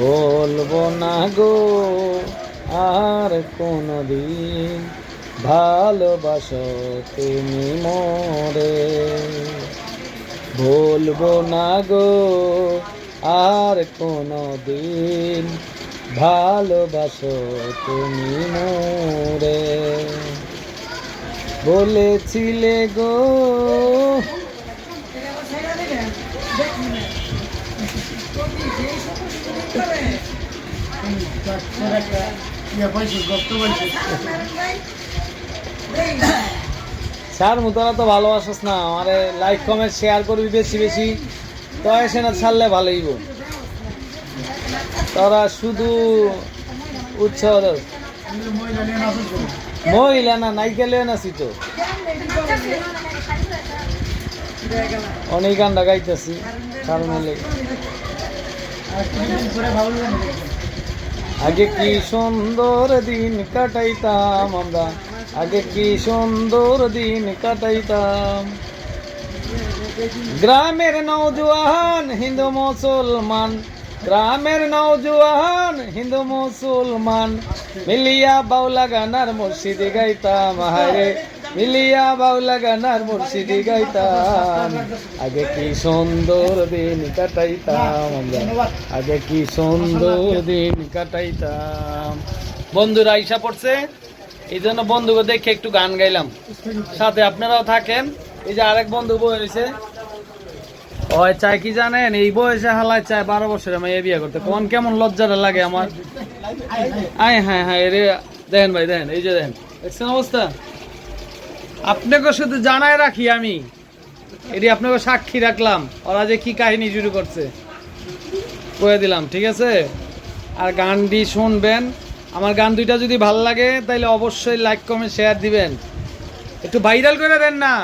বলবো না গো আর কোনদিন ভালোবাসো তুমি মোরে। বলবো না গো আর কোনদিন ভালোবাসো তুমি মোরে। বলেছিলে গো স্যার তোরা তো ভালোবাসিস না আমারে, লাইক কমেন্ট শেয়ার করবি বেশি বেশি, তো এসে না ছাড়লে ভালোই। তোরা শুধু উৎসাহ মহিলা না নাইকেলে নাছি তো অনেক গানটা গাইতেছি কারণ আগে কি সুন্দর দিন কাটাইতাম আমরা, আগে কি সুন্দর দিন কাটাইতাম। গ্রামের নওজোয়ান হিন্দু মুসলমান, গ্রামের নওজোয়ান হিন্দু মুসলমান মিলিয়া বাউলা গানার মুর্শিদি গাইতাম। হায়রে মিলিয়া বাউলা গানার মুর্শিদি গাইতাম। আগে কি সুন্দর দিন কাটাইতাম আমরা, আগে কি সুন্দর দিন কাটাইতাম। বন্ধুরা আইসা পড়ছে, এই জন্য বন্ধুকে দেখে একটু গান গাইলাম, সাথে আপনারাও থাকেন। এই যে আরেক বন্ধু বই রয়েছে, ওই চায় কি জানেন, এই বয়সে হালায় চায় 12 বছরে মেয়ে বিয়ে করতে। কোন কেমন লজ্জাটা লাগে আমার। আয় হ্যাঁ হ্যাঁ রে, দেখেন ভাই দেখেন, এই যে দেখেন, দেখছেন অবস্থা। আপনাকে শুধু জানায় রাখি আমি, এটি আপনাকে সাক্ষী রাখলাম, ওরা যে কি কাহিনী শুরু করছে কয়ে দিলাম, ঠিক আছে। আর গানটি শুনবেন, আমার গান দুইটা যদি ভালো লাগে তাহলে অবশ্যই লাইক কমেন্ট শেয়ার দিবেন, একটু ভাইরাল করে দেন না।